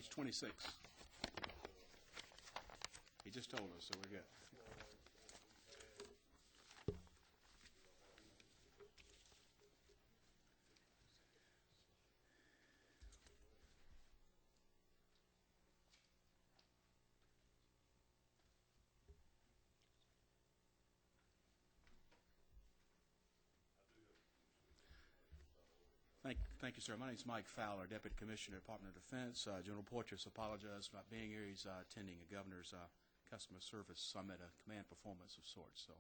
Page 26. He just told us, so we're good. Thank you, sir. My name is Mike Fowler, Deputy Commissioner, Department of Defense. General Porteous apologizes for not being here. He's attending a governor's customer service summit, a command performance of sorts. So,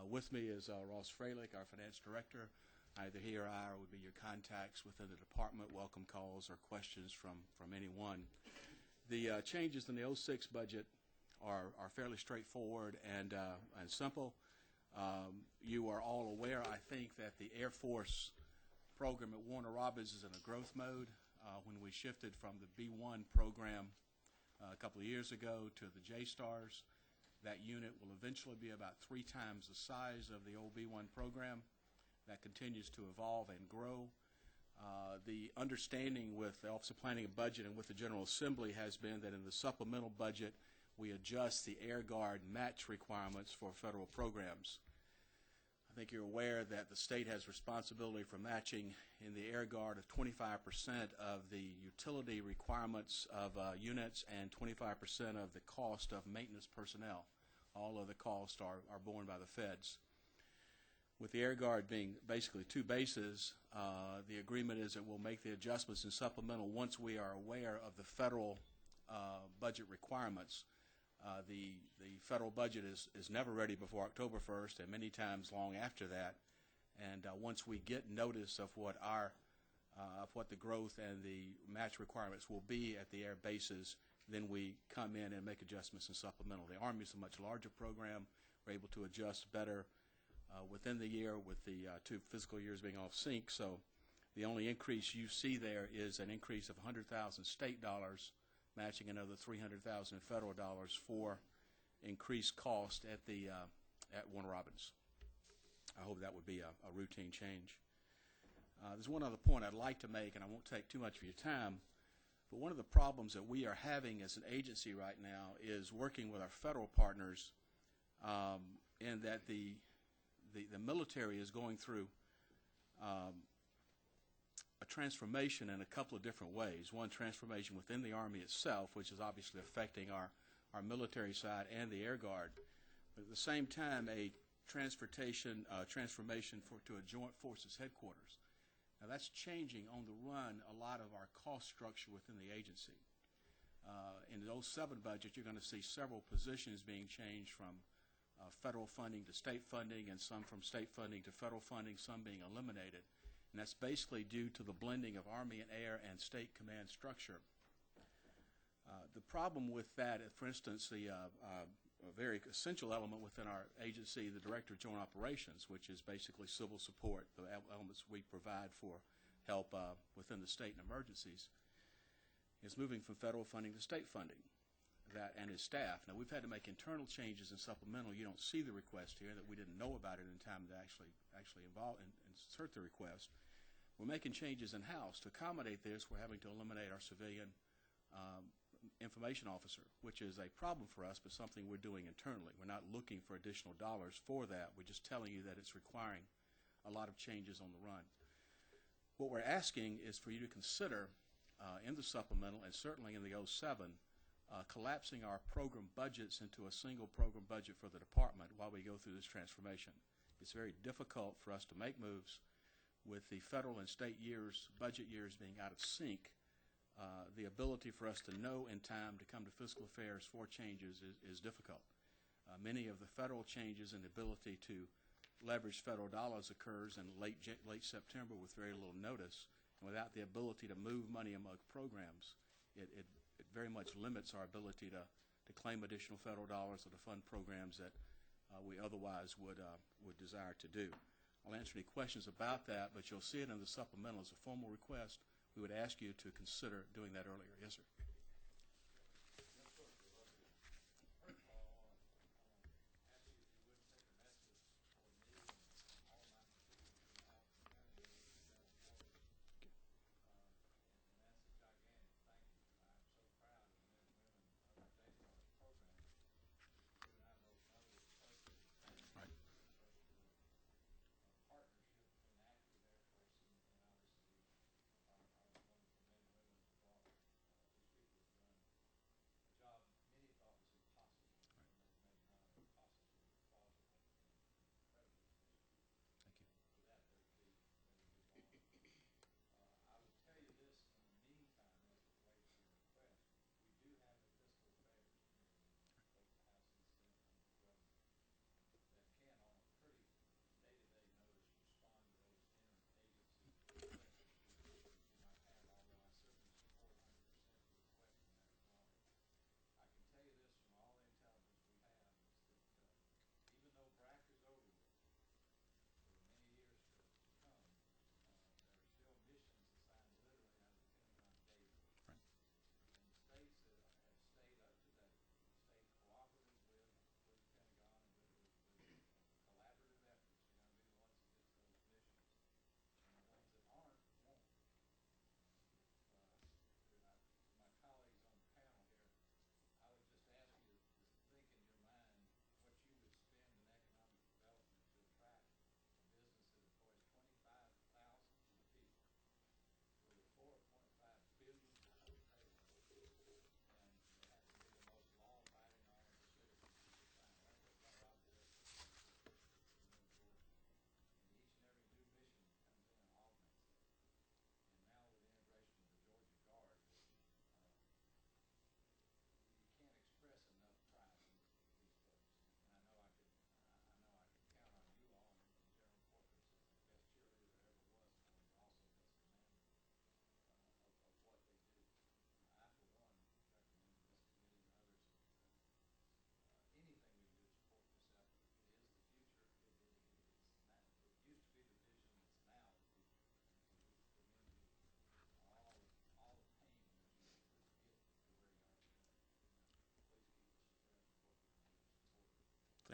with me is Ross Freilich, our finance director. Either he or I would be your contacts within the department. Welcome calls or questions from anyone. The changes in the 06 budget are fairly straightforward and simple. You are all aware, I think, that the Air Force program at Warner Robins is in a growth mode. When we shifted from the B-1 program a couple of years ago to the J-Stars, that unit will eventually be about 3 times the size of the old B-1 program. That continues to evolve and grow. The understanding with the Office of Planning and Budget and with the General Assembly has been that in the supplemental budget we adjust the Air Guard match requirements for federal programs. I think you're aware that the state has responsibility for matching in the Air Guard of 25% of the utility requirements of units and 25% of the cost of maintenance personnel. All of the costs are borne by the feds. With the Air Guard being basically 2 bases, the agreement is that we'll make the adjustments in supplemental once we are aware of the federal budget requirements. The federal budget is never ready before October 1st, and many times long after that. And once we get notice of what the growth and the match requirements will be at the air bases, then we come in and make adjustments in supplemental. The Army is a much larger program. We're able to adjust better within the year with the 2 fiscal years being off sync. So the only increase you see there is an increase of 100,000 state dollars, matching another 300,000 federal dollars for increased cost at Warner Robins. I hope that would be a routine change. There's one other point I'd like to make, and I won't take too much of your time, but one of the problems that we are having as an agency right now is working with our federal partners in that the military is going through a transformation in a couple of different ways. One, transformation within the Army itself, which is obviously affecting our military side and the Air Guard. But at the same time, a transformation to a Joint Forces headquarters. Now that's changing on the run a lot of our cost structure within the agency. In the 07 budget, you're going to see several positions being changed from federal funding to state funding, and some from state funding to federal funding, some being eliminated. And that's basically due to the blending of Army and Air and state command structure. The problem with that, for instance, a very essential element within our agency, the Director of Joint Operations, which is basically civil support, the elements we provide for help within the state in emergencies, is moving from federal funding to state funding, that and his staff. Now, we've had to make internal changes in supplemental. You don't see the request here, that we didn't know about it in time to actually involve and insert the request. We're making changes in-house. To accommodate this, we're having to eliminate our civilian information officer, which is a problem for us, but something we're doing internally. We're not looking for additional dollars for that. We're just telling you that it's requiring a lot of changes on the run. What we're asking is for you to consider in the supplemental, and certainly in the 07, collapsing our program budgets into a single program budget for the department while we go through this transformation. It's very difficult for us to make moves with the federal and state years, budget years being out of sync. The ability for us to know in time to come to fiscal affairs for changes is difficult. Many of the federal changes and the ability to leverage federal dollars occurs in late September with very little notice, and without the ability to move money among programs, it very much limits our ability to claim additional federal dollars or to fund programs that we otherwise would desire to do. I'll answer any questions about that, but you'll see it in the supplemental as a formal request. We would ask you to consider doing that earlier. Yes, sir.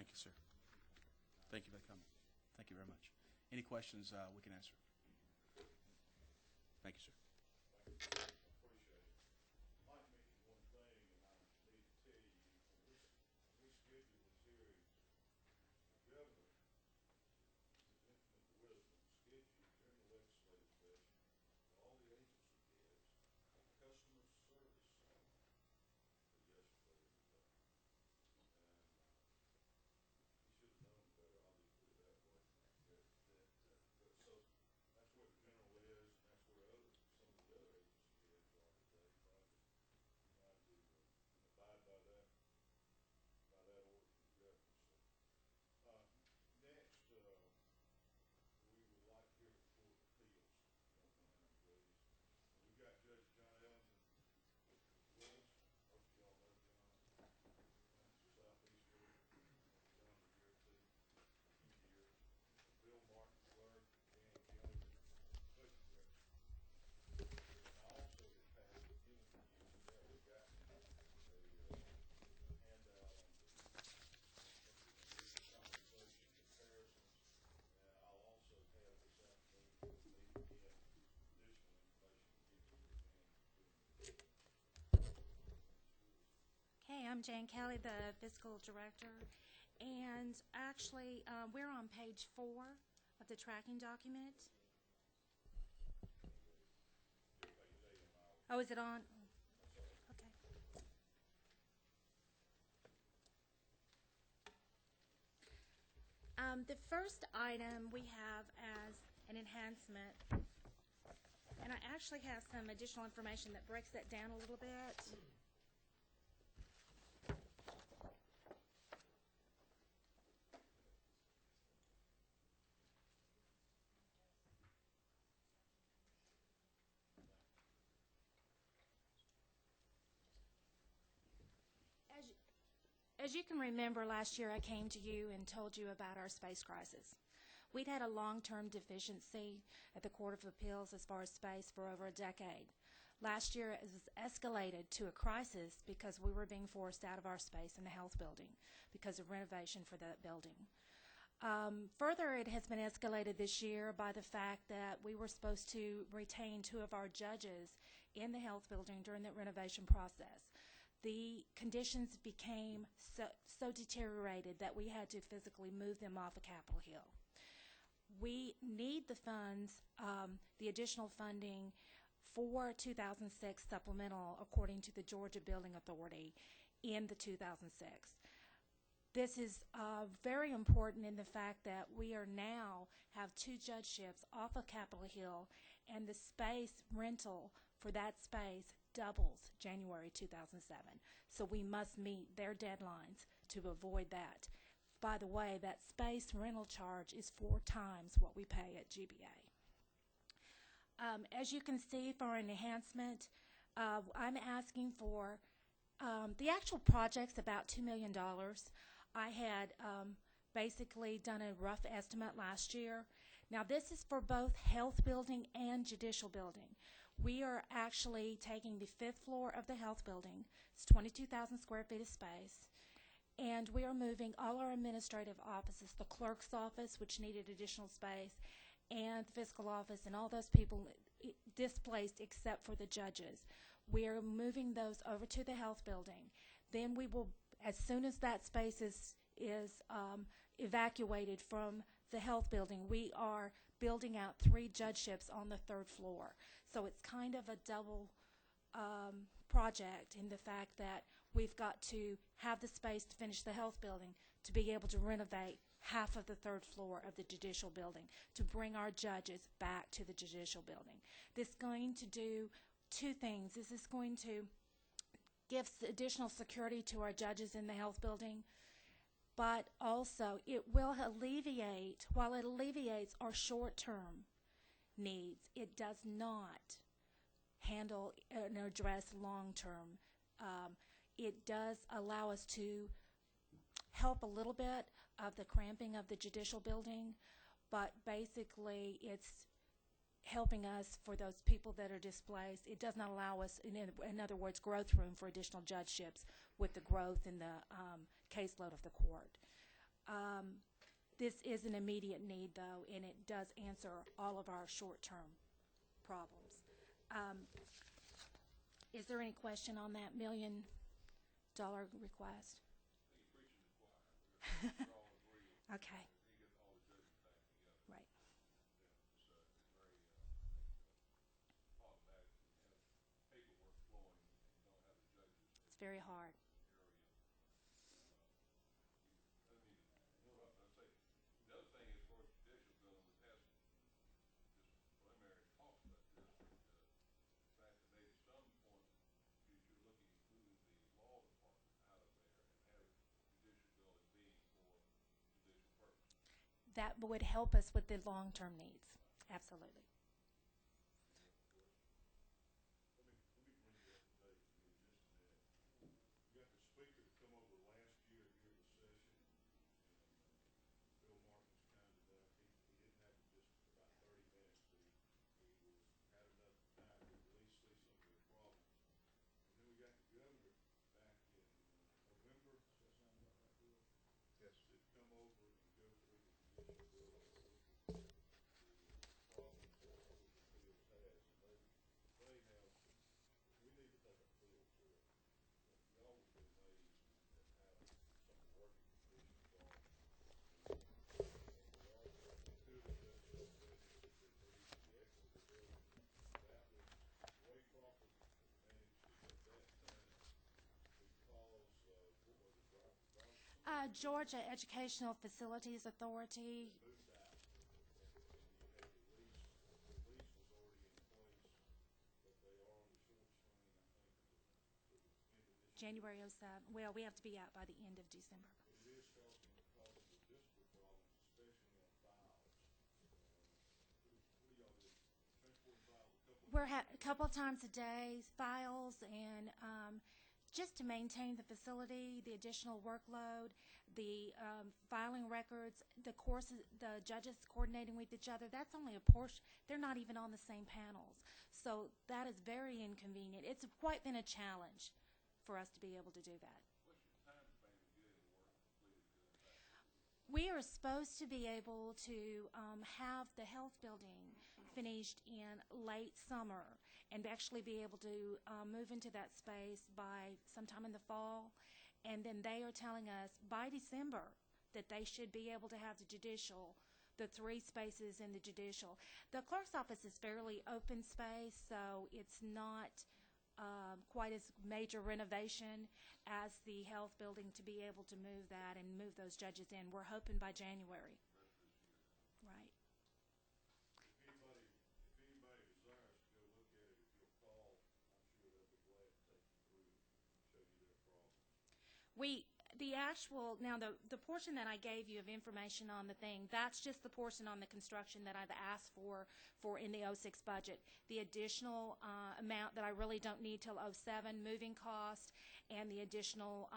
Thank you, sir. Thank you for coming. Thank you very much. Any questions we can answer? Thank you, sir. Appreciate it. Mike mentioned one thing, and I need to tell you, we schedule this hearing, the governor, his infinite wisdom, scheduled during the legislative session for all the agency heads, customer service for yesterday and today. And he should have known better, I'll just put it that way. But so that's where the general is, and that's where some of the other agency heads are today, trying to abide by that order from the governor. So, next, we would like to hear the Court of Appeals, if you don't mind, please. And we've got Judge John Ellington with us. Most of y'all know John. Southeast Georgia. John is here too. He's here. Bill Martin, clerk, Jan Kelly, budget director. And I also have given you, you've already gotten a handout on the compensation comparisons, and I'll also have this afternoon for the meeting again additional information to give you again. Okay, I'm Jan Kelly, the fiscal director, and actually, we're on page 4 of the tracking document. Oh, is it on? Okay. The first item we have as an enhancement, and I actually have some additional information that breaks that down a little bit. As you can remember, last year I came to you and told you about our space crisis. We'd had a long-term deficiency at the Court of Appeals as far as space for over a decade. Last year it was escalated to a crisis because we were being forced out of our space in the health building because of renovation for that building. Further, it has been escalated this year by the fact that we were supposed to retain 2 of our judges in the health building during the renovation process. The conditions became so deteriorated that we had to physically move them off of Capitol Hill. We need the funds, the additional funding for 2006 supplemental according to the Georgia Building Authority in the 2006. This is very important in the fact that we are now have 2 judgeships off of Capitol Hill, and the space rental for that space doubles January 2007. So we must meet their deadlines to avoid that. By the way, that space rental charge is 4 times what we pay at GBA. As you can see, for an enhancement, I'm asking for the actual project's about $2 million. I had basically done a rough estimate last year. Now this is for both health building and judicial building. We are actually taking the 5th floor of the health building. It's 22,000 square feet of space. And we are moving all our administrative offices, the clerk's office, which needed additional space, and the fiscal office, and all those people displaced except for the judges. We are moving those over to the health building. Then we will, as soon as that space is evacuated from the health building, we are building out 3 judgeships on the 3rd floor. So it's kind of a double project in the fact that we've got to have the space to finish the health building to be able to renovate half of the 3rd floor of the judicial building to bring our judges back to the judicial building. This is going to do 2 things. This is going to give additional security to our judges in the health building, but also it will alleviate, while it alleviates our short-term needs, it does not handle and address long-term. It does allow us to help a little bit of the cramping of the judicial building, but basically it's helping us for those people that are displaced. It does not allow us, in other words, growth room for additional judgeships with the growth in the caseload of the court. This is an immediate need, though, and it does answer all of our short-term problems. Is there any question on that $1 million request? We're all agree with Okay, we get all the judges back together. right. Yeah, it's very, problematic to have paperwork flowing and don't have the judges in It's very hard. the area. I mean, interrupt, I'd say, the other thing as far as judicial building, we've had some just preliminary talks about this, the fact that maybe at some point you should look at including the law department out of there and have judicial building being for judicial purposes. That would help us with the long-term needs. Absolutely. Let me bring you up to date here just a minute. We got the speaker to come over last year here at the session, and Bill Martin's kind enough, he didn't have just about 30 minutes, but he had enough time to at least see some of their problems. And then we got the governor back in November, does that sound about right, Bill? Yes. To come over and go through the judicial building and look at the problems that public appeals has, and they have some, we need to take a field trip. Y'all would be amazed at how some of the working conditions are. And there are two of the judges that said that they need the equitable building. That was Ray Crawford managed it at that time because, what was it, Georgia Educational Facilities Authority. moved out, and you had the lease was already in place, but they are on the short swing, I think, to the end of this year. January '07. Well, we have to be out by the end of December. But it is causing logistical problems, especially on files. What do y'all do? Transporting files a couple of We're a couple times a day, files, and just to maintain the facility, the additional workload, the filing records, the courses, the judges coordinating with each other. That's only a portion. They're not even on the same panels, so that is very inconvenient. It's quite been a challenge for us to be able to do that. What's your time frame of getting the work completed to that? We are supposed to be able to have the health building finished in late summer and actually be able to move into that space by sometime in the fall. And then they are telling us by December that they should be able to have the 3 spaces in the judicial. The clerk's office is fairly open space, so it's not quite as major renovation as the health building to be able to move that and move those judges in. We're hoping by January. Right. If anybody desires to go look at it, if you'll call, I'm sure they'll be glad to take you through and show you their problems. The portion that I gave you of information on the thing, that's just the portion on the construction that I've asked for in the '06 budget. The additional amount that I really don't need till '07, moving cost, and the additional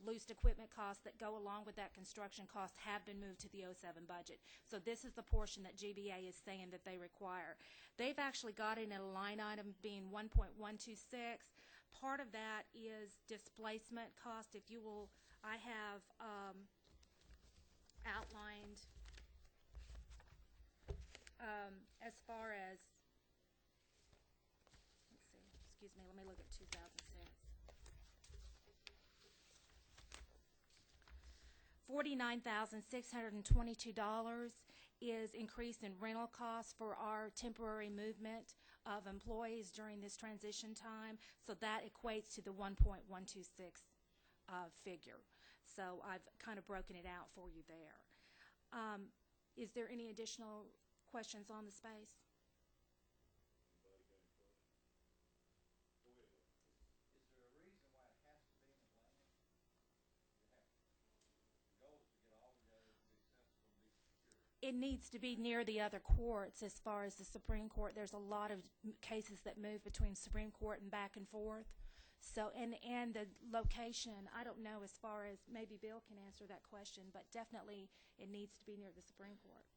loose equipment costs that go along with that construction cost have been moved to the '07 budget. So this is the portion that GBA is saying that they require. They've actually got it in a line item being 1.126. Part of that is displacement cost. If you will, I have outlined as far as, let's see, excuse me, let me look at 2006. $49,622 is increase in rental costs for our temporary movement of employees during this transition time. So that equates to the 1.126 figure. So I've kind of broken it out for you there. Is there any additional questions on the space? Anybody got any questions? Go ahead. Is there a reason why it has to be in Atlanta? The goal is to get all together to be accessible and be secure. It needs to be near the other courts as far as the Supreme Court. There's a lot of cases that move between Supreme Court and back and forth. So, and the location, I don't know as far as, maybe Bill can answer that question, but definitely it needs to be near the Supreme Court.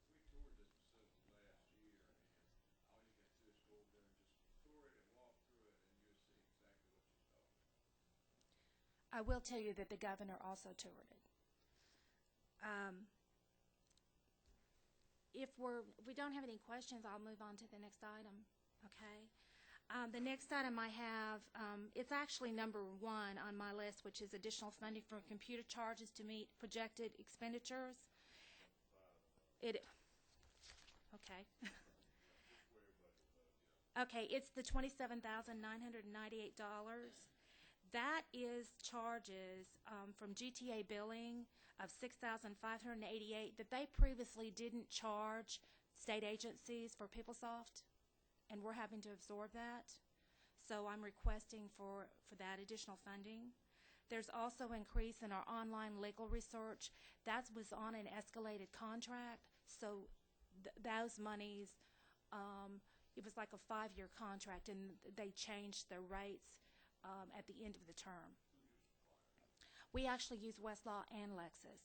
We toured this facility last year, and all you got to do is go over there and just tour it and walk through it, and you'll see exactly what you're talking about. I will tell you that the governor also toured it. If we don't have any questions, I'll move on to the next item. Okay. The next item I have, it's actually number 1 on my list, which is additional funding for computer charges to meet projected expenditures. Okay. Okay, it's the $27,998. That is charges from GTA billing of $6,588 that they previously didn't charge state agencies for PeopleSoft, and we're having to absorb that. So I'm requesting for that additional funding. There's also increase in our online legal research. That was on an escalated contract, so those monies, it was like a 5-year contract, and they changed their rates at the end of the term. We actually use Westlaw and Lexis.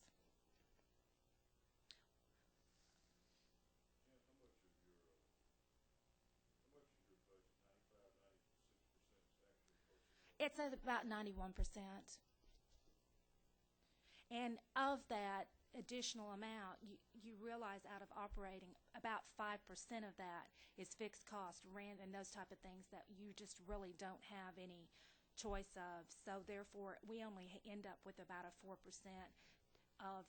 It's at about 91%. And of that additional amount, you realize out of operating, about 5% of that is fixed cost, rent, and those type of things that you just really don't have any choice of. So therefore, we only end up with about a 4% of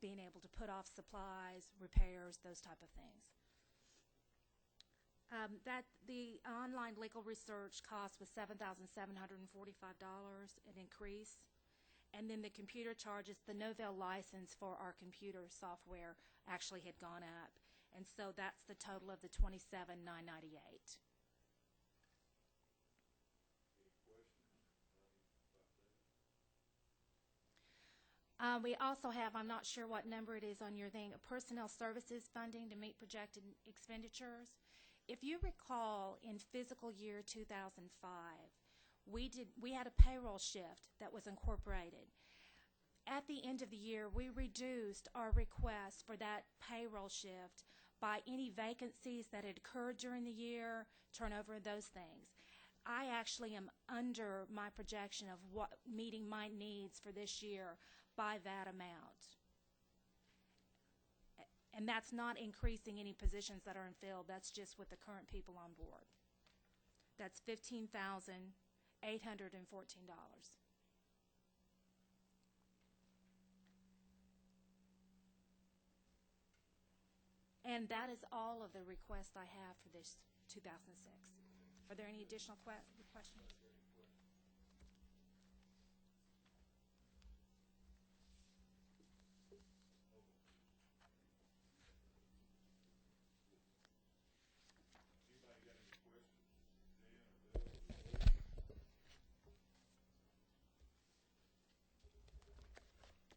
being able to put off supplies, repairs, those type of things. That the online legal research cost was $7,745, an increase. And then the computer charges, the Novell license for our computer software actually had gone up. And so that's the total of the $27,998. We also have, I'm not sure what number it is on your thing, personnel services funding to meet projected expenditures. If you recall, in fiscal year 2005, we had a payroll shift that was incorporated. At the end of the year, we reduced our request for that payroll shift by any vacancies that had occurred during the year, turnover, those things. I actually am under my projection of what meeting my needs for this year by that amount. And that's not increasing any positions that are unfilled. That's just with the current people on board. That's $15,814. And that is all of the requests I have for this 2006. Are there any additional questions? Anybody got any questions? Dan or Bill?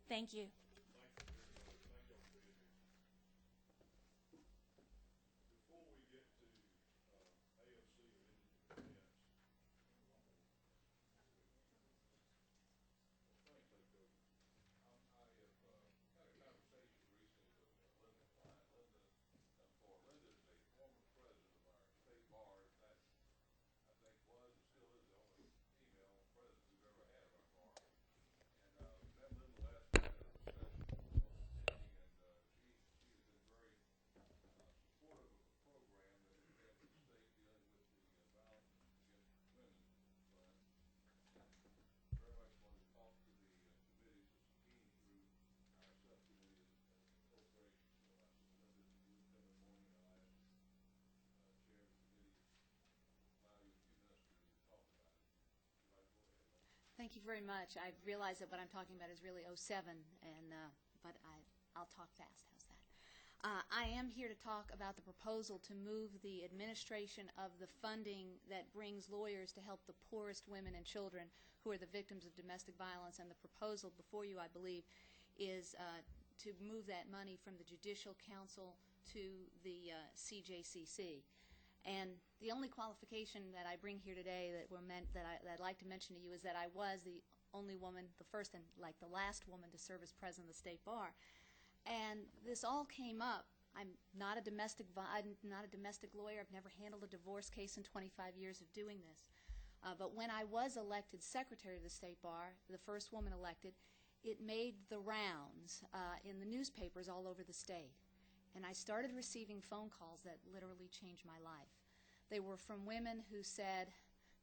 Thank you. Thank you very much. Thank y'all for being here. Before we get to AFC or any events, thanks, Coach. I have had a conversation recently with Linda Klein. Linda is a former president of our state bar. In fact, I think was and still is the only female president we've ever had of our bar. And met Linda last night at a discussion attending, and she has been very supportive of a program that we have in the state dealing with the violence against women fund. And very much want to talk to the committees that's keen through our subcommittee and appropriations. So I said, Linda, if you would come in the morning, and I'll ask chair of the committee allow you a few minutes to talk about it. Would you like to go ahead, Linda? Thank you very much. I realize that what I'm talking about is really 07, but I'll talk fast. How's that? I am here to talk about the proposal to move the administration of the funding that brings lawyers to help the poorest women and children who are the victims of domestic violence. And the proposal before you, I believe, is to move that money from the Judicial Council to the CJCC. And the only qualification that I bring here today that I'd like to mention to you is that I was the only woman, the first and like the last woman to serve as president of the state bar. And this all came up. I'm not a domestic lawyer. I've never handled a divorce case in 25 years of doing this. But when I was elected secretary of the State Bar, the first woman elected, it made the rounds in the newspapers all over the state. And I started receiving phone calls that literally changed my life. They were from women who said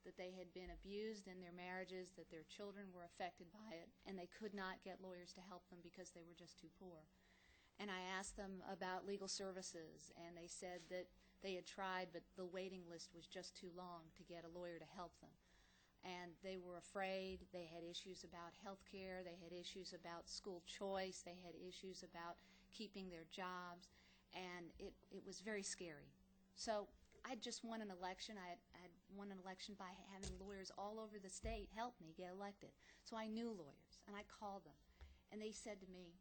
that they had been abused in their marriages, that their children were affected by it, and they could not get lawyers to help them because they were just too poor. And I asked them about legal services, and they said that they had tried, but the waiting list was just too long to get a lawyer to help them. And they were afraid. They had issues about health care. They had issues about school choice. They had issues about keeping their jobs. And it was very scary. So I just won an election. I had won an election by having lawyers all over the state help me get elected. So I knew lawyers, and I called them. And they said to me,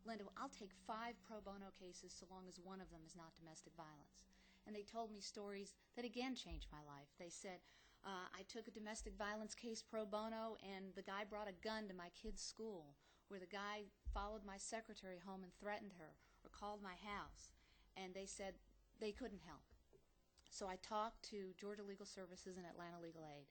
Linda, I'll take 5 pro bono cases so long as one of them is not domestic violence. And they told me stories that again changed my life. They said, I took a domestic violence case pro bono, and the guy brought a gun to my kid's school, where the guy followed my secretary home and threatened her, or called my house. And they said they couldn't help. So I talked to Georgia Legal Services and Atlanta Legal Aid,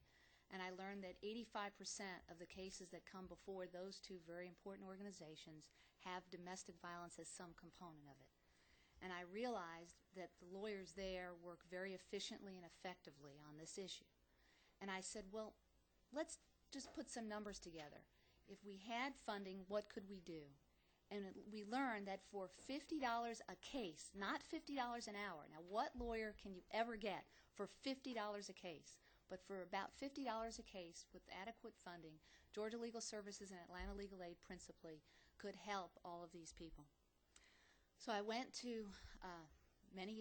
and I learned that 85% of the cases that come before those two very important organizations have domestic violence as some component of it. And I realized that the lawyers there work very efficiently and effectively on this issue. And I said, well, let's just put some numbers together. If we had funding, what could we do? And we learned that for $50 a case, not $50 an hour. Now, what lawyer can you ever get for $50 a case? But for about $50 a case with adequate funding, Georgia Legal Services and Atlanta Legal Aid principally could help all of these people. So I went to many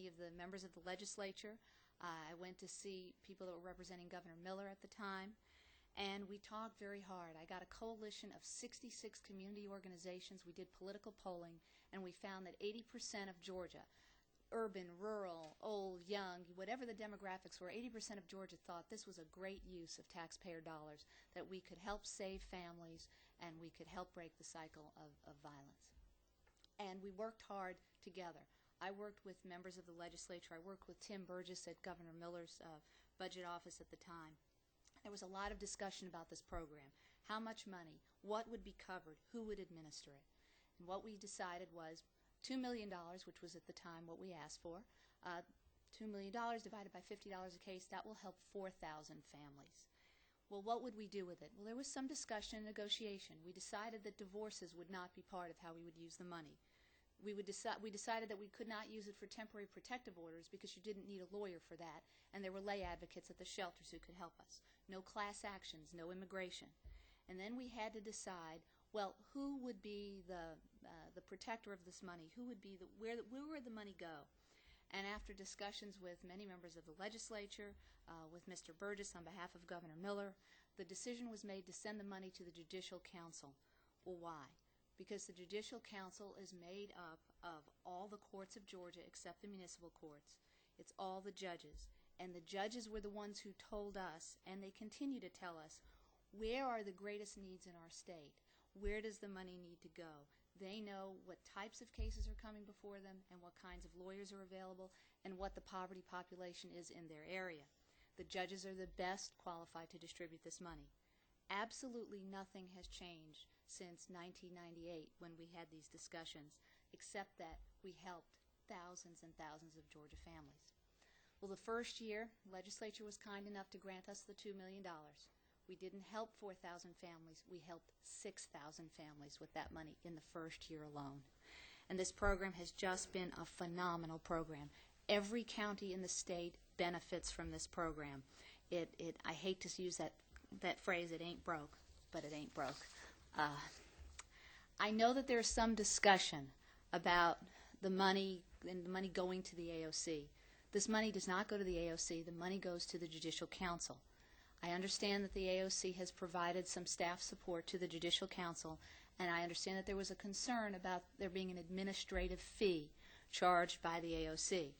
of the members of the legislature. I went to see people that were representing Governor Miller at the time, and we talked very hard. I got a coalition of 66 community organizations. We did political polling, and we found that 80% of Georgia, urban, rural, old, young, whatever the demographics were, 80% of Georgia thought this was a great use of taxpayer dollars, that we could help save families and we could help break the cycle of violence. And we worked hard together. I worked with members of the legislature. I worked with Tim Burgess at Governor Miller's budget office at the time. There was a lot of discussion about this program. How much money? What would be covered? Who would administer it? And what we decided was $2 million, which was at the time what we asked for. $2 million divided by $50 a case, that will help 4,000 families. Well, what would we do with it? Well, there was some discussion and negotiation. We decided that divorces would not be part of how we would use the money. We decided that we could not use it for temporary protective orders because you didn't need a lawyer for that, and there were lay advocates at the shelters who could help us. No class actions, no immigration. And then we had to decide, well, who would be the protector of this money? Who would be where would the money go? And after discussions with many members of the legislature, with Mr. Burgess on behalf of Governor Miller, the decision was made to send the money to the Judicial Council. Well, why? Because the Judicial Council is made up of all the courts of Georgia except the municipal courts. It's all the judges. And the judges were the ones who told us, and they continue to tell us, where are the greatest needs in our state? Where does the money need to go? They know what types of cases are coming before them and what kinds of lawyers are available and what the poverty population is in their area. The judges are the best qualified to distribute this money. Absolutely nothing has changed since 1998 when we had these discussions, except that we helped thousands and thousands of Georgia families. Well, the first year, the legislature was kind enough to grant us the $2 million. We didn't help 4,000 families. We helped 6,000 families with that money in the first year alone. And this program has just been a phenomenal program. Every county in the state benefits from this program. I hate to use that phrase, it ain't broke, but it ain't broke. I know that there's some discussion about the money and the money going to the AOC. This money does not go to the AOC. The money goes to the Judicial Council. I understand that the AOC has provided some staff support to the Judicial Council, and I understand that there was a concern about there being an administrative fee charged by the AOC.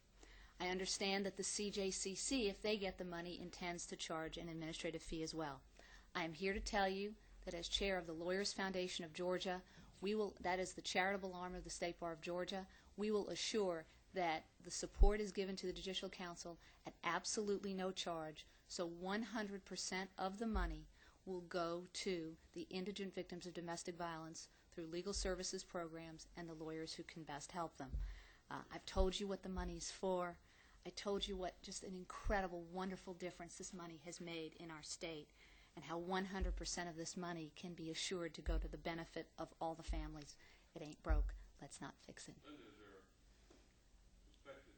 I understand that the CJCC, if they get the money, intends to charge an administrative fee as well. I am here to tell you that as chair of the Lawyers Foundation of Georgia, that is the charitable arm of the State Bar of Georgia, we will assure that the support is given to the Judicial Council at absolutely no charge, so 100% of the money will go to the indigent victims of domestic violence through legal services programs and the lawyers who can best help them. I've told you what the money's for. I told you what just an incredible, wonderful difference this money has made in our state, and how 100% of this money can be assured to go to the benefit of all the families. It ain't broke. Let's not fix it. Linda, is there expected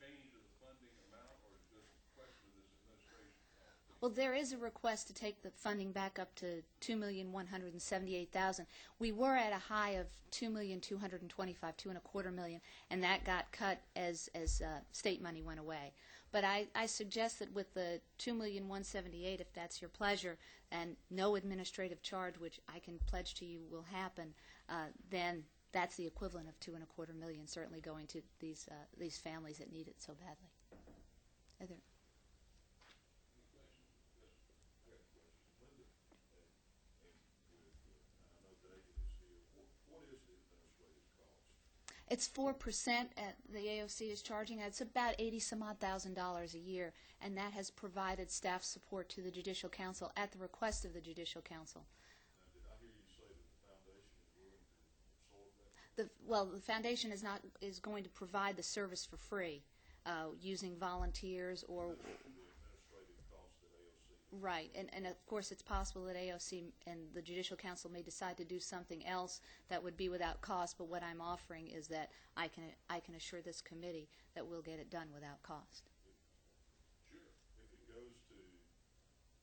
change of the funding amount, or is it just a question of this administration cost? Well, there is a request to take the funding back up to $2,178,000. We were at a high of $2,225,000, $2.25 million, and that got cut as state money went away. But I suggest that with the $2,178,000, if that's your pleasure, and no administrative charge, which I can pledge to you will happen, then that's the equivalent of $2.25 million, certainly going to these families that need it so badly. Are there? It's 4% at the AOC is charging. It's about $80,000 a year, and that has provided staff support to the Judicial Council at the request of the Judicial Council. Now, did I hear you say that the foundation is willing to absorb that? Well, the foundation is going to provide the service for free, using volunteers or. The administrative cost at AOC. Right, and of course it's possible that AOC and the Judicial Council may decide to do something else that would be without cost, but what I'm offering is that I can assure this committee that we'll get it done without cost. Sure. If it goes to,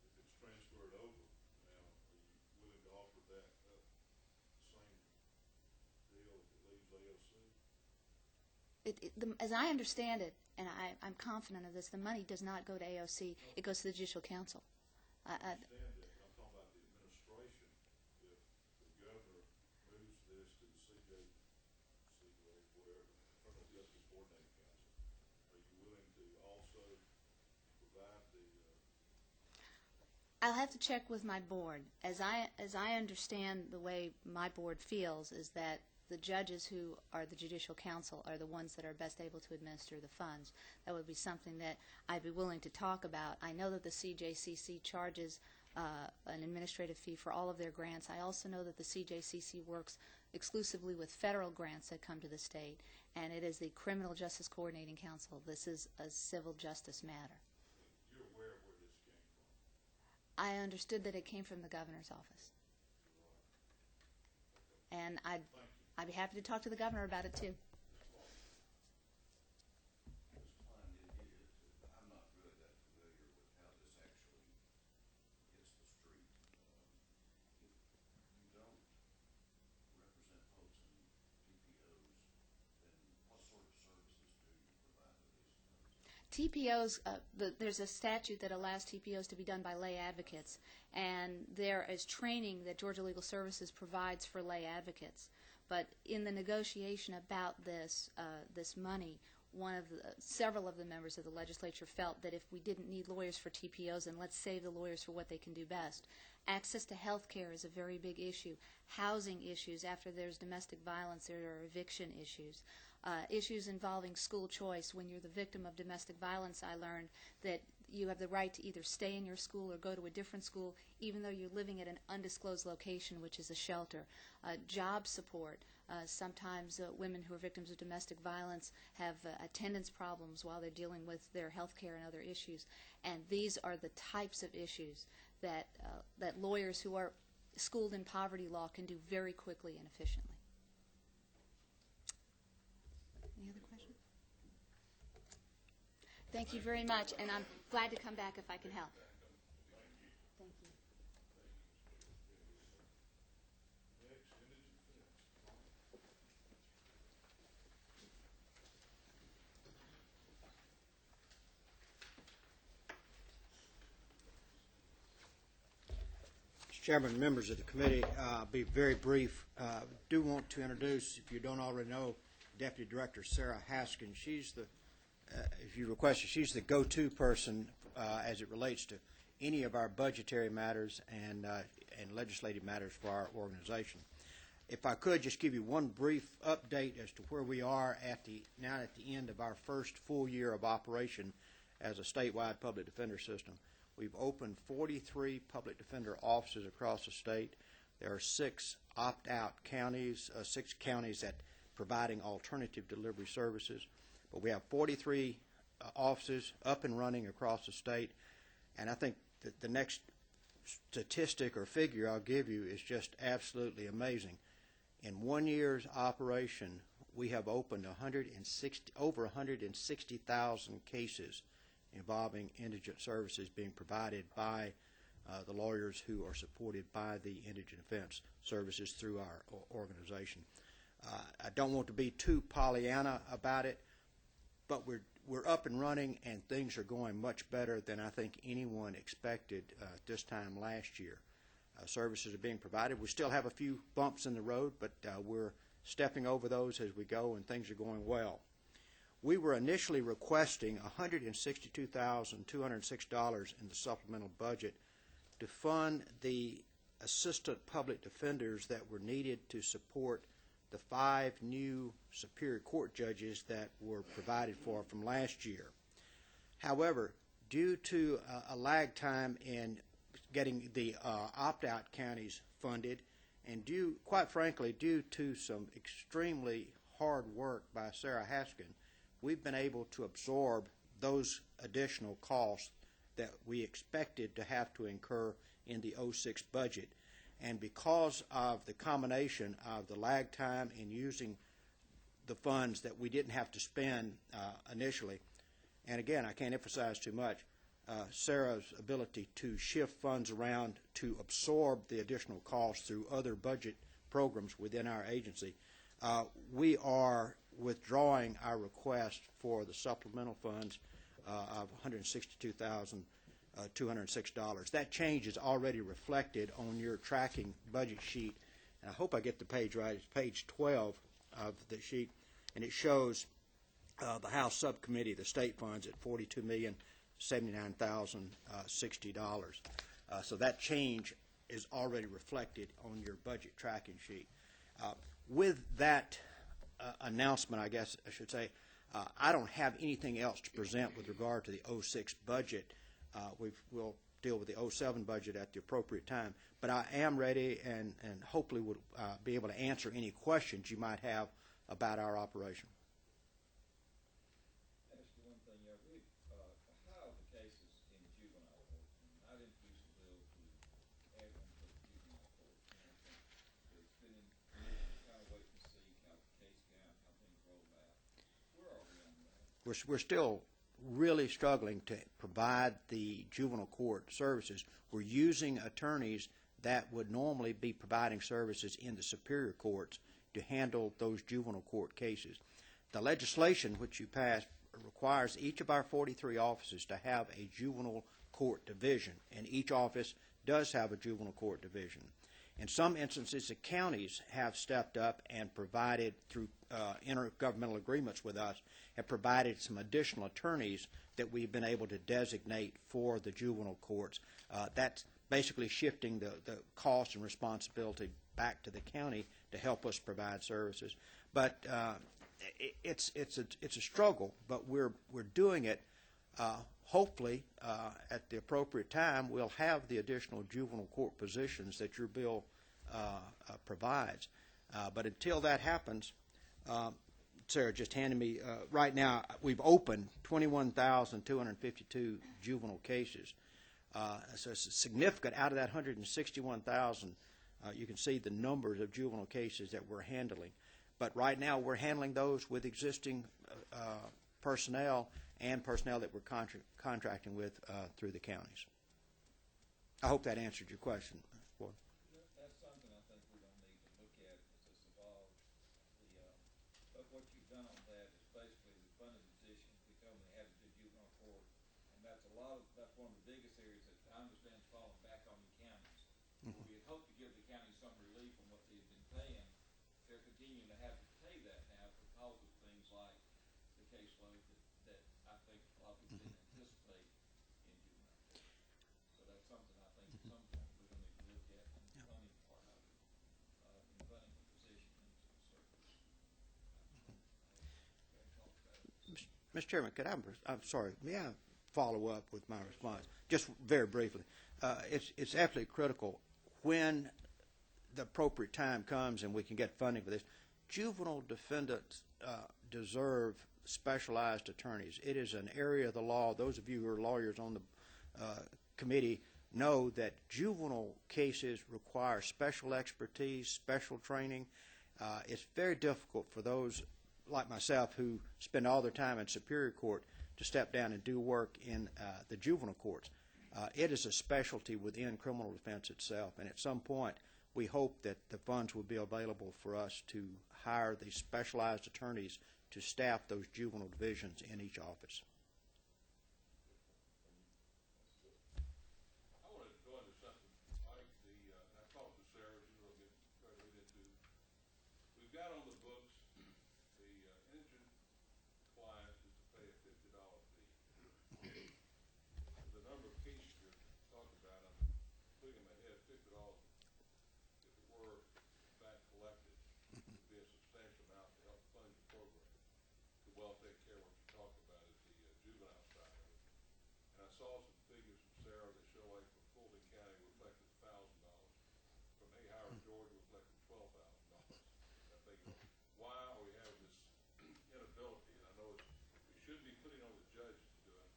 if it's transferred over, now, are you willing to offer that same deal if it leaves AOC? As I understand it, and I'm confident of this, the money does not go to AOC, it goes to the Judicial Council. I understand that, but I'm talking about the administration. If the governor moves this to the whatever, Criminal Justice Coordinating Council, are you willing to also provide the I'll have to check with my board. As I understand the way my board feels is that the judges who are the Judicial Council are the ones that are best able to administer the funds. That would be something that I'd be willing to talk about. I know that the CJCC charges an administrative fee for all of their grants. I also know that the CJCC works exclusively with federal grants that come to the state, and it is the Criminal Justice Coordinating Council. This is a civil justice matter. you're aware of where this came from? I understood that it came from the governor's office, and I'd be happy to talk to the governor about it too. I'm not really that familiar with how this actually hits the street. If you don't represent folks in TPOs, then what sort of services do you provide to these folks? TPOs, there's a statute that allows TPOs to be done by lay advocates, and there is training that Georgia Legal Services provides for lay advocates. But in the negotiation about this money, several of the members of the legislature felt that if we didn't need lawyers for TPOs, then let's save the lawyers for what they can do best. Access to health care is a very big issue. Housing issues, after there's domestic violence, there are eviction issues. Issues involving school choice. When you're the victim of domestic violence, I learned that you have the right to either stay in your school or go to a different school, even though you're living at an undisclosed location, which is a shelter. Job support. Sometimes women who are victims of domestic violence have attendance problems while they're dealing with their health care and other issues. And these are the types of issues that lawyers who are schooled in poverty law can do very quickly and efficiently. Any other questions? Thank you very much, and I'm glad to come back if I can help. Thank you. Next, indigent defense. Mr. Chairman, members of the committee, I'll be very brief. Do want to introduce, if you don't already know, Deputy Director Sarah Haskin. She's the, if you request it, she's the go-to person as it relates to any of our budgetary matters and legislative matters for our organization. If I could just give you one brief update as to where we are now at the end of our first full year of operation as a statewide public defender system. We've opened 43 public defender offices across the state. There are 6 opt-out counties, 6 counties that providing alternative delivery services. But we have 43 offices up and running across the state. And I think that the next statistic or figure I'll give you is just absolutely amazing. In 1 year's operation, we have opened over 160,000 cases involving indigent services being provided by the lawyers who are supported by the Indigent Defense Services through our organization. I don't want to be too Pollyanna about it, but we're up and running, and things are going much better than I think anyone expected this time last year. Services are being provided. We still have a few bumps in the road, but we're stepping over those as we go, and things are going well. We were initially requesting $162,206 in the supplemental budget to fund the assistant public defenders that were needed to support the 5 new Superior Court judges that were provided for from last year. However, due to a lag time in getting the opt-out counties funded, and quite frankly, due to some extremely hard work by Sarah Haskin, we've been able to absorb those additional costs that we expected to have to incur in the 06 budget. And because of the combination of the lag time in using the funds that we didn't have to spend initially, and again, I can't emphasize too much, Sarah's ability to shift funds around to absorb the additional costs through other budget programs within our agency, we are withdrawing our request for the supplemental funds of $162,206. That change is already reflected on your tracking budget sheet, and I hope I get the page right. It's page 12 of the sheet, and it shows the House Subcommittee, the state funds, at $42,079,060. So that change is already reflected on your budget tracking sheet. With that announcement, I guess I should say, I don't have anything else to present with regard to the 06 budget. We'll deal with the 07 budget at the appropriate time. But I am ready and hopefully would be able to answer any questions you might have about our operation. Ask you one thing, how are the cases in the juvenile court? I've introduced a bill to add one to the juvenile court. It's been kind of wait and see how the case count, how things roll out. Where are we on that? We're still really struggling to provide the juvenile court services. We're using attorneys that would normally be providing services in the superior courts to handle those juvenile court cases. The legislation which you passed requires each of our 43 offices to have a juvenile court division, and each office does have a juvenile court division. In some instances, the counties have stepped up and provided, through intergovernmental agreements with us, have provided some additional attorneys that we've been able to designate for the juvenile courts. That's basically shifting the cost and responsibility back to the county to help us provide services. But it's a struggle, but we're doing it. Hopefully, at the appropriate time, we'll have the additional juvenile court positions that your bill provides. But until that happens, Sarah just handed me, right now, we've opened 21,252 juvenile cases. So it's significant. Out of that 161,000, you can see the numbers of juvenile cases that we're handling. But right now, we're handling those with existing personnel and personnel that we're contracting with through the counties. I hope that answered your question. That's something I think we're going to need to look at as this evolves. But what you've done on that is basically the funding positions become the added to juvenile court, and that's one of the biggest areas that I understand is falling back on the counties. Mm-hmm. We had hoped to give the counties some relief from what they've been paying. They're continuing to have to pay that now because of things like the caseload that I think a lot of people didn't anticipate in juvenile court. So that's something I think at some point we're going to need to look at in the funding part of it, in funding the Mr. Chairman, I'm sorry, may I follow up with my response? Just very briefly. It's absolutely critical when the appropriate time comes and we can get funding for this. Juvenile defendants deserve specialized attorneys. It is an area of the law. Those of you who are lawyers on the committee know that juvenile cases require special expertise, special training. It's very difficult for those like myself who spend all their time in Superior Court to step down and do work in the juvenile courts. It is a specialty within criminal defense itself, and at some point we hope that the funds will be available for us to hire the specialized attorneys to staff those juvenile divisions in each office. I want to go into something like and I talked to Sarah, she's going to try to get into. We've got on the books, the indigent client is to pay a $50 fee. The number of cases you're talking about, I'm putting in my head, $50, if it were in fact collected, would be a substantial amount to help fund the program. Could well take care of what you're talking about is the juvenile side of it. And I saw some figures from Sarah that show like for Fulton County reflected $1,000. From Howard, Georgia reflected $12,000. I think, why are we having this inability? And I know we should be putting on the judges to do it.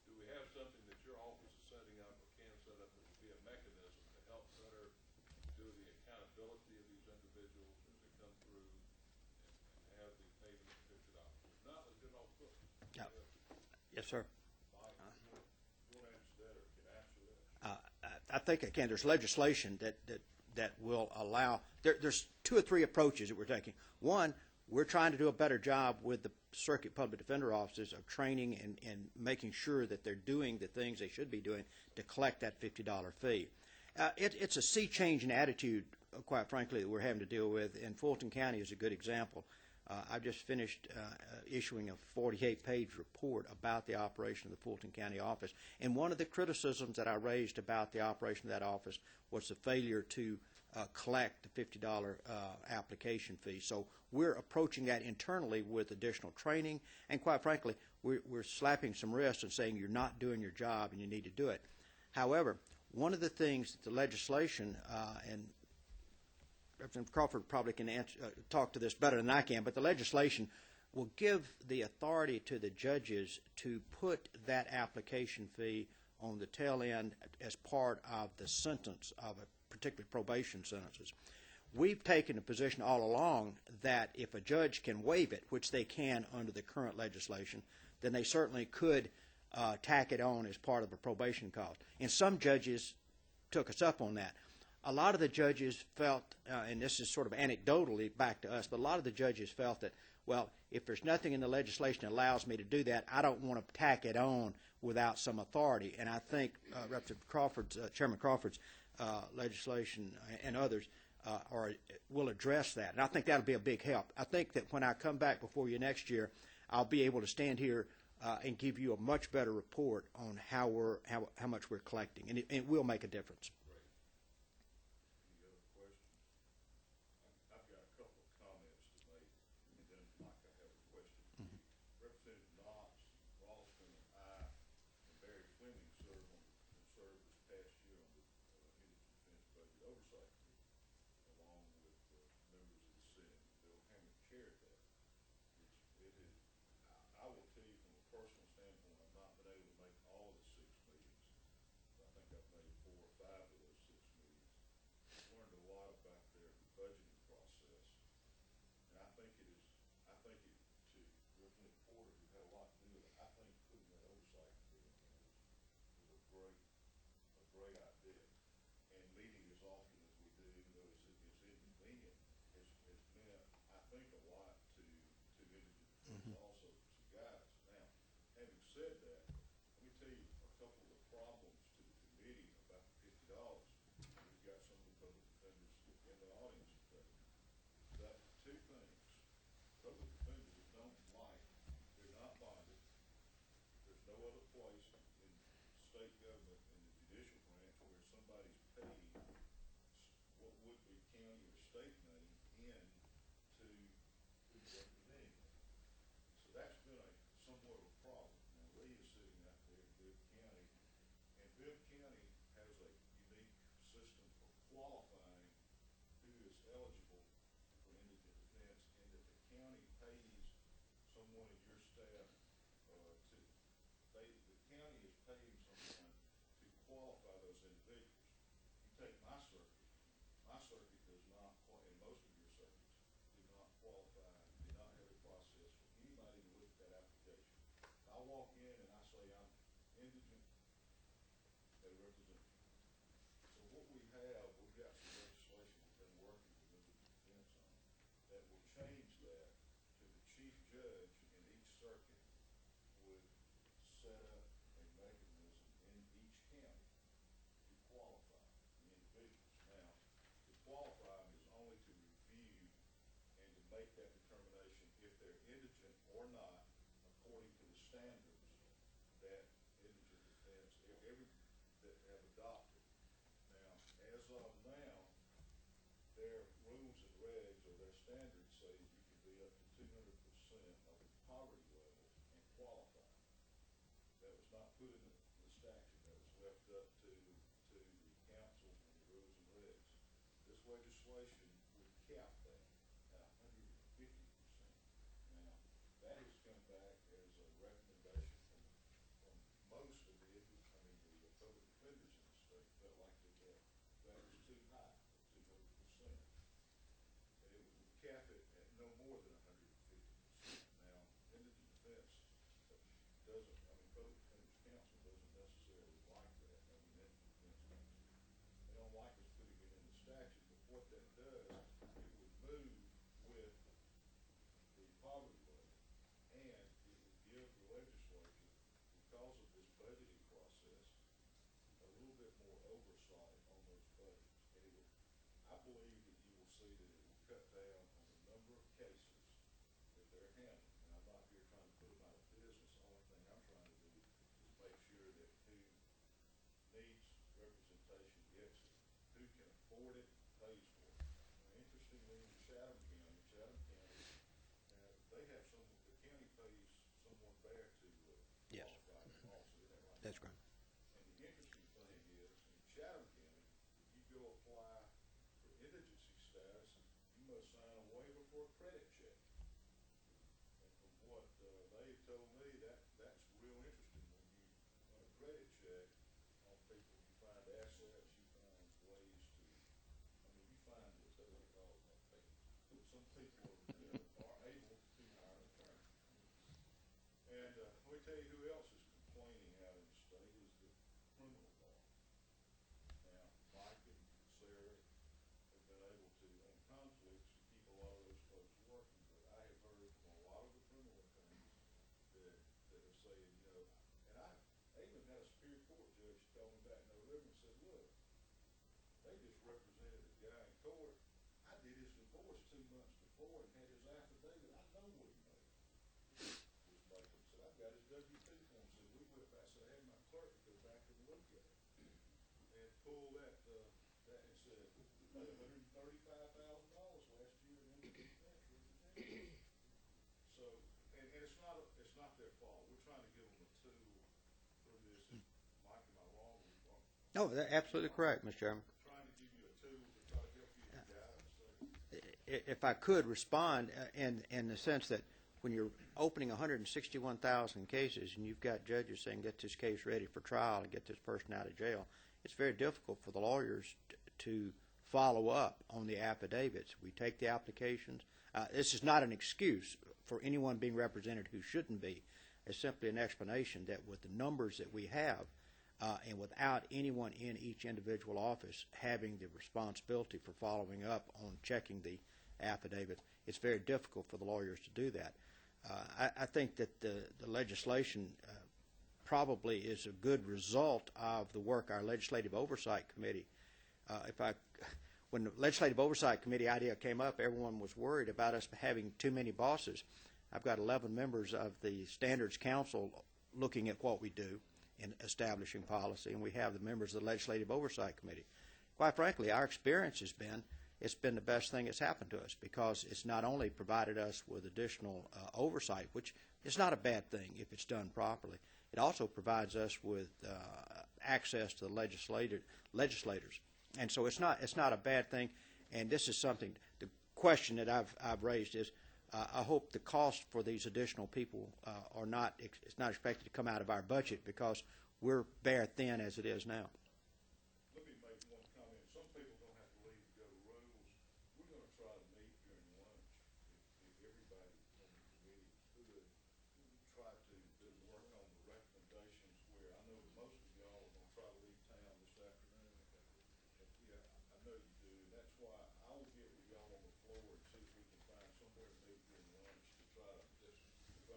Do we have something that your office is setting up or can set up that would be a mechanism to help better do the accountability of these individuals as they come through and have the payment of $50? If not, let's get it off the books. Yes, sir. Mike, you want to answer that or can answer that? I think, again, there's legislation that will allow, there's two or three approaches that we're taking. One, we're trying to do a better job with the circuit public defender offices of training and making sure that they're doing the things they should be doing to collect that $50 fee. It's a sea change in attitude, quite frankly, that we're having to deal with, and Fulton County is a good example. I've just finished issuing a 48-page report about the operation of the Fulton County office. And one of the criticisms that I raised about the operation of that office was the failure to collect the $50 application fee. So we're approaching that internally with additional training. And quite frankly, we're slapping some wrists and saying you're not doing your job and you need to do it. However, one of the things that the legislation, and Representative Crawford probably can talk to this better than I can, but the legislation will give the authority to the judges to put that application fee on the tail end as part of the sentence of a particular probation sentences. We've taken a position all along that if a judge can waive it, which they can under the current legislation, then they certainly could tack it on as part of a probation cost. And some judges took us up on that. A lot of the judges felt, and this is sort of anecdotally back to us, but a lot of the judges felt that, well, if there's nothing in the legislation that allows me to do that, I don't want to tack it on without some authority. And I think Representative Crawford's, Chairman Crawford's legislation and others will address that. And I think that'll be a big help. I think that when I come back before you next year, I'll be able to stand here and give you a much better report on how much we're collecting, and it will make a difference. Any other questions? I've got a couple of comments to make, and then Mike, I have a question for you. Representative Knox, Ralston, and I, and Barry Fleming served this past year on the Indigent Defense Budget Oversight Committee, along with members of the Senate. Bill Hammond chaired that. I will tell you from a personal standpoint, I've not been able to make all of the 6 meetings. I think I've made 4 or 5 of those 6 meetings. I've learned a lot about their budgeting process. And I think to Representative Porter, who had a lot to do with it, I think putting that oversight committee in was a great idea. And meeting as often as we do, even though it's inconvenient, has meant, I think, a lot to indigent defense also for some guys. Now, having said that, let me tell you a couple of the problems to the committee about the $50. We've got some of the public defenders in the audience today. That 2 things, public defenders don't like, they're not bonded. There's no other place in state government in the judicial branch where somebody's paid what would be county or state money to who's representing them. So that's been a somewhat qualifying who is eligible for indigent defense, and that the county pays someone in your staff the county is paying someone to qualify those individuals. You take my circuit does not, and most of your circuits, do not qualify, do not have a process for anybody to look at that application. If I walk in and I say I'm indigent, they represent me. So what we've got some legislation we've been working with indigent defense on that will change that to the chief judge in each circuit would set up a mechanism in each county to qualify the individuals. Now, to qualify them is only to review and to make that determination if they're indigent or not according to the standards that indigent defense, that have adopted. Now, as of now, their rules and regs or their standards say you can be up to 200% of the poverty level and qualify. That was not put in the statute. That was left up to the council and the rules and regs. This legislation would cap that at 150%. Now, that has come back as a recommendation from most of the public defenders in the state. Felt like that was too high, 200%. And it would cap it at no more than 150%. Now, indigent defense doesn't, public defenders council doesn't necessarily like that. Indigent defense council, they don't like us putting it in the statute, but what that does, it would move with the poverty level, and it would give the legislature, because of this budgeting process, a little bit more oversight on those budgets. And it would, I believe that you will see that it will cut down on the number of cases that they're handling. And I'm not here trying to put them out of business. The only thing I'm trying to do is make sure that who needs representation gets it, who can afford it, pays for it. Now, interestingly, in Chatham County, they have the county pays someone there to Yes. qualify them also. Isn't that right? That's right. And the interesting thing is, in Chatham County, if you go apply for indigency status, you must sign a waiver for a credit check. And from what they told me, that's real interesting when you run a credit check on people. You find assets, you find ways to, you find that some people are able to hire an attorney. And let me tell you who else is complaining out in the state is the criminal law. Now, Mike and Sarah have been able to, on conflicts, to keep a lot of those folks working, but I have heard from a lot of the criminal attorneys that are saying, and I even had a Superior Court judge call me back in November and said, look, they just represented a guy in court. I did his divorce 2 months before and had his affidavit. I know what he made. Said, I've got his W-2 form. Said, we went back. Said, I had my clerk go back and look at it and pull that and said, we paid $135,000 last year in indigent defense representation. So, and it's not their fault. We're trying to give them a tool through this. Mike, am I wrong? No, that's absolutely correct, Mr. Chairman. Trying to give you a tool to try to help you guide. If I could respond in the sense that when you're opening 161,000 cases and you've got judges saying get this case ready for trial and get this person out of jail, it's very difficult for the lawyers to follow up on the affidavits. We take the applications. This is not an excuse for anyone being represented who shouldn't be. It's simply an explanation that with the numbers that we have, and without anyone in each individual office having the responsibility for following up on checking the affidavit, it's very difficult for the lawyers to do that. I think that the legislation probably is a good result of the work our Legislative Oversight Committee. When the Legislative Oversight Committee idea came up, everyone was worried about us having too many bosses. I've got 11 members of the Standards Council looking at what we do in establishing policy, and we have the members of the Legislative Oversight Committee. Quite frankly, our experience has been it's been the best thing that's happened to us because it's not only provided us with additional oversight, which is not a bad thing if it's done properly, it also provides us with access to the legislators. And so it's not a bad thing. And this is something, the question that I've raised is, I hope the cost for these additional people it's not expected to come out of our budget because we're bare thin as it is now. Let me make one comment. Some people don't have to leave to go to rules. We're gonna try to meet during lunch. If everybody on the committee could, try to work on the recommendations where I know that most of y'all are gonna try to leave town this afternoon. Yeah, I know you do, and that's why I will get with y'all on the floor and see if we can find somewhere to meet during lunch to try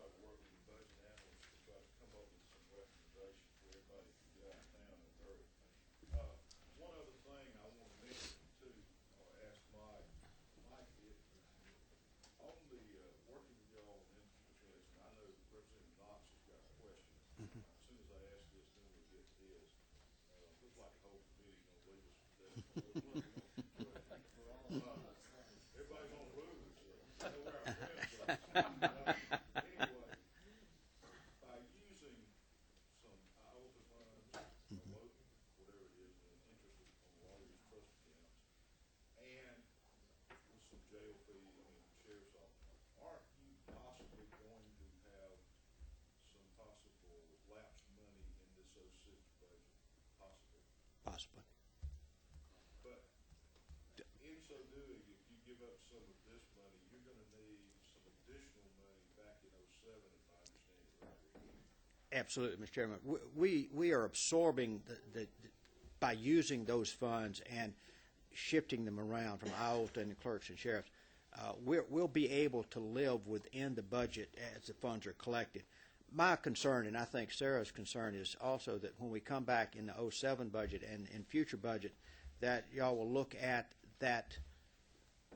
to work with the budget analysts to try to come up with some recommendations where everybody can get out of town in a hurry. One other thing I want to mention too, or ask Mike, on the, working with y'all on interest, and I know Representative Knox has got a question. As soon as I ask this, then we'll get to his. Looks like the whole committee's gonna leave us for dead. Everybody's on rules. I know where our friends are. Anyway, by using some IOTA funds, whatever it is, and interest on a lot of these trust accounts, and with some jail fees, sheriff's office, aren't you possibly going to have some possible lapsed money in this 06 budget? Possibly. Possibly. But in so doing, if you give up some of this money, you're gonna need some additional money back in 07, if I understand it right. Absolutely, Mr. Chairman. We are absorbing by using those funds and shifting them around from IOTA and the clerks and sheriffs. We'll be able to live within the budget as the funds are collected. My concern, and I think Sarah's concern, is also that when we come back in the 07 budget and in future budget, that y'all will look at that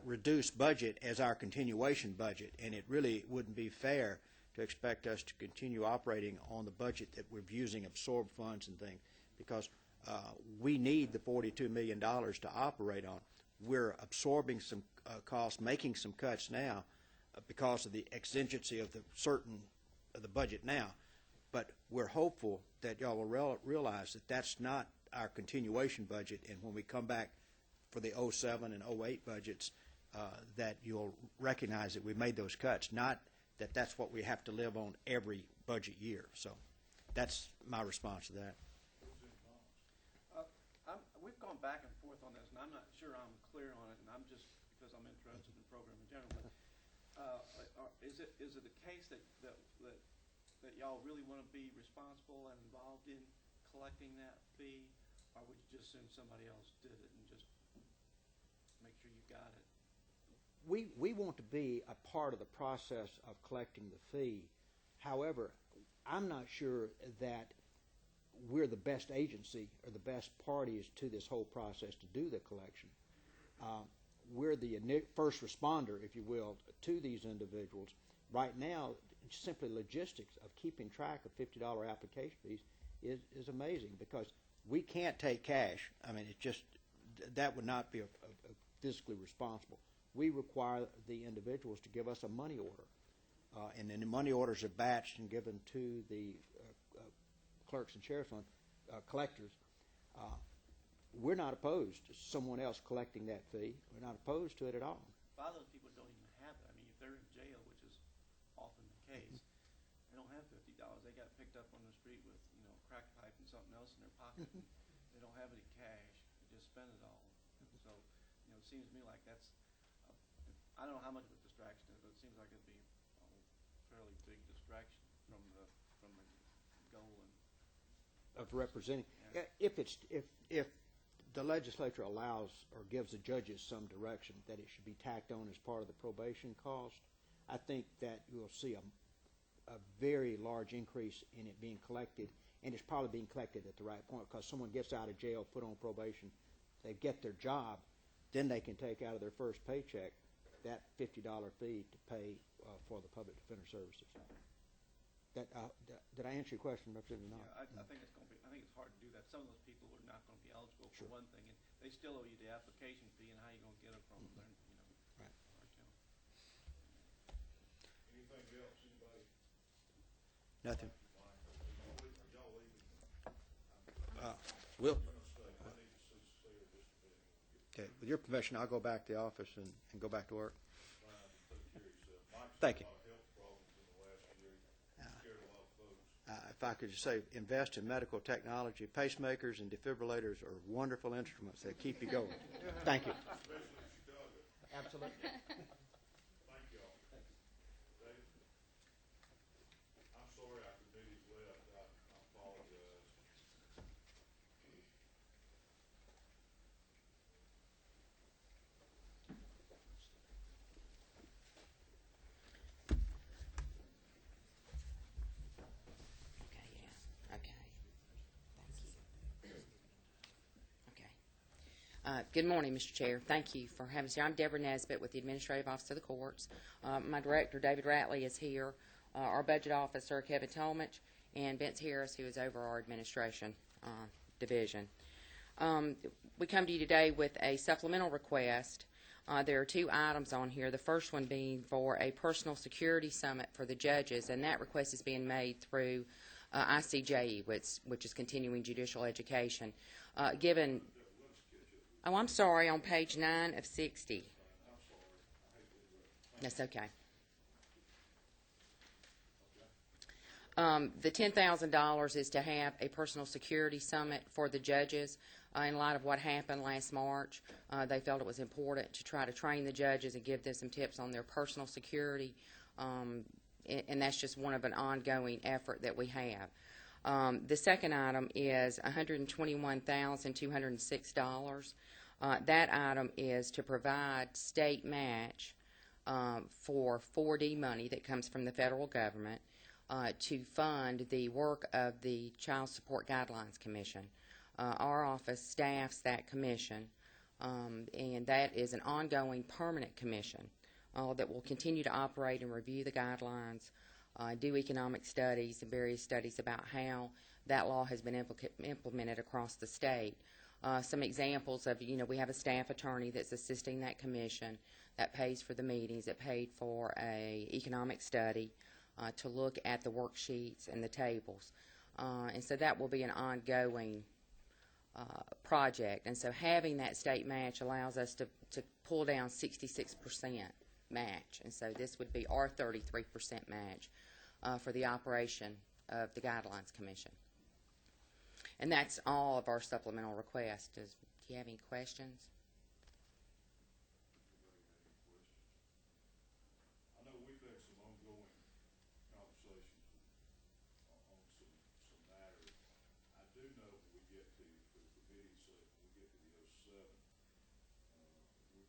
reduced budget as our continuation budget, and it really wouldn't be fair to expect us to continue operating on the budget that we're using absorbed funds and things, because we need the $42 million to operate on. We're absorbing some costs, making some cuts now because of the exigency of the budget now. But we're hopeful that y'all will realize that that's not our continuation budget, and when we come back for the 07 and 08 budgets, that you'll recognize that we made those cuts, not that that's what we have to live on every budget year. So that's my response to that. We've gone back and forth on this, and I'm not sure I'm clear on it, and I'm just because I'm interested in the program in general. But is it the case that y'all really want to be responsible and involved in collecting that fee, or would you just assume somebody else did it and just make sure you got it? We want to be a part of the process of collecting the fee. However, I'm not sure that we're the best agency or the best parties to this whole process to do the collection. We're the first responder, if you will, to these individuals. Right now, simply logistics of keeping track of $50 application fees is amazing, because we can't take cash. I mean, it just, that would not be a fiscally responsible. We require the individuals to give us a money order, and then the money orders are batched and given to the clerks and sheriff's fund collectors. We're not opposed to someone else collecting that fee. We're not opposed to it at all. A lot of those people don't even have it. I mean, if they're in jail, which is often the case, they don't have $50. They got picked up on the street with, a crack pipe and something else in their pocket. They don't have any cash. They just spend it all. And so, it seems to me like that's, I don't know how much of a distraction it is, but it seems like it'd be a fairly big distraction from the goal and Of representing. Yeah. If the legislature allows or gives the judges some direction that it should be tacked on as part of the probation cost, I think that you'll see a very large increase in it being collected, and it's probably being collected at the right point, because someone gets out of jail, put on probation, they get their job, then they can take out of their first paycheck that $50 fee to pay for the public defender services. Did I answer your question, Representative Knox? Yeah, I think it's hard to do that. Some of those people are not going to be eligible for one thing, and they still owe you the application fee, and how you going to get it from them? Right. Anything else, anybody? Nothing. Y'all leaving? Will. I'm gonna stay. I need to see Sarah just a minute. Okay, with your permission, I'll go back to the office and go back to work. Fine, just take care of yourself. Mike's Thank had you. a lot of health problems in the last year. He scared a lot of folks. If I could just say, invest in medical technology. Pacemakers and defibrillators are wonderful instruments that keep you going. Thank you. Especially in Chicago. Absolutely. Thank y'all. Dave? I'm sorry our committee's left. I apologize. Okay, yeah, okay. Thank you. Okay. Good morning, Mr. Chair. Thank you for having us here. I'm Deborah Nesbitt with the Administrative Office of the Courts. My director, David Ratley, is here. Our budget officer, Kevin Tolmich, and Vince Harris, who is over our administration division. We come to you today with a supplemental request. There are two items on here, the first one being for a personal security summit for the judges, and that request is being made through ICJE, which is Continuing Judicial Education. Given, oh, I'm sorry, on page 9 of 60. That's okay. The $10,000 is to have a personal security summit for the judges. In light of what happened last March, they felt it was important to try to train the judges and give them some tips on their personal security, and that's just one of an ongoing effort that we have. The second item is $121,206. That item is to provide state match for 4D money that comes from the federal government to fund the work of the Child Support Guidelines Commission. Our office staffs that commission, and that is an ongoing permanent commission that will continue to operate and review the guidelines, do economic studies and various studies about how that law has been implemented across the state. Some examples of, we have a staff attorney that's assisting that commission that pays for the meetings, that paid for a economic study to look at the worksheets and the tables. And so that will be an ongoing project. And so having that state match allows us to pull down 66% match. And so this would be our 33% match for the operation of the Guidelines Commission. And that's all of our supplemental requests. Do you have any questions? I know we've had some ongoing conversations on some matters. I do know when we get to, for the committee's sake, when we get to the 07, we're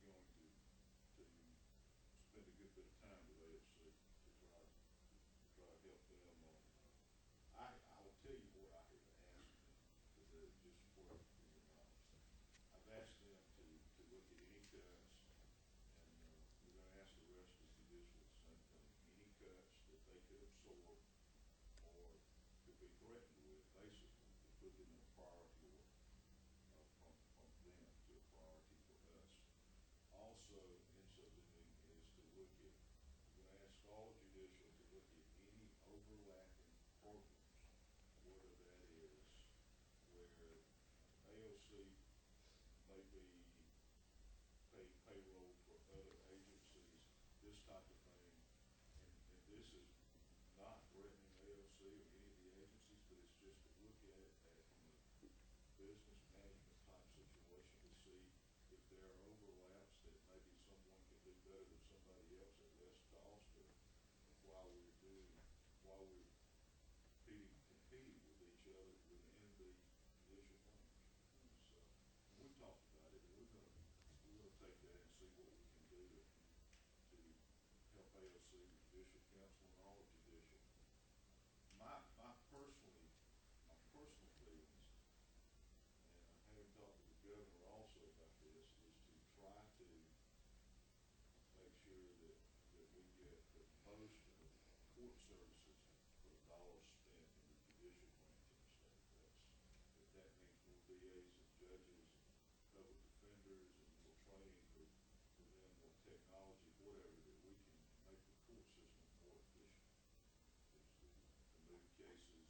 going to spend a good bit of time with AFC to try to help them on. I will tell you what I have asked them to do, just for being honest. I've asked them to look at any cuts, and we're going to ask the rest of the judicial the same thing. Any cuts that they could absorb or could be threatened with, basically, to put them in a priority order from them to a priority for us. Also, in so doing, is to look at, we're going to ask all judicial to look at any overlapping programs, whether that is where AOC may be paid payroll for other agencies, this type of thing. And this is not threatening AOC or any of the agencies, but it's just to look at it from a business management type situation to see if there are overlaps that maybe someone can do better than somebody else at less cost, or while we're competing with each other within the judicial branch. So, and we've talked about it, and we're going to take that and see what we can do to help AOC, the Judicial Council, and all of judicial. My personal feelings, and having talked to the governor also about this, is to try to make sure that we get the most of court services for the dollars spent in the judicial branch in the state. If that means more DAs and judges and public defenders and more training for them, more technology, whatever, that we can make the court system more efficient. To move cases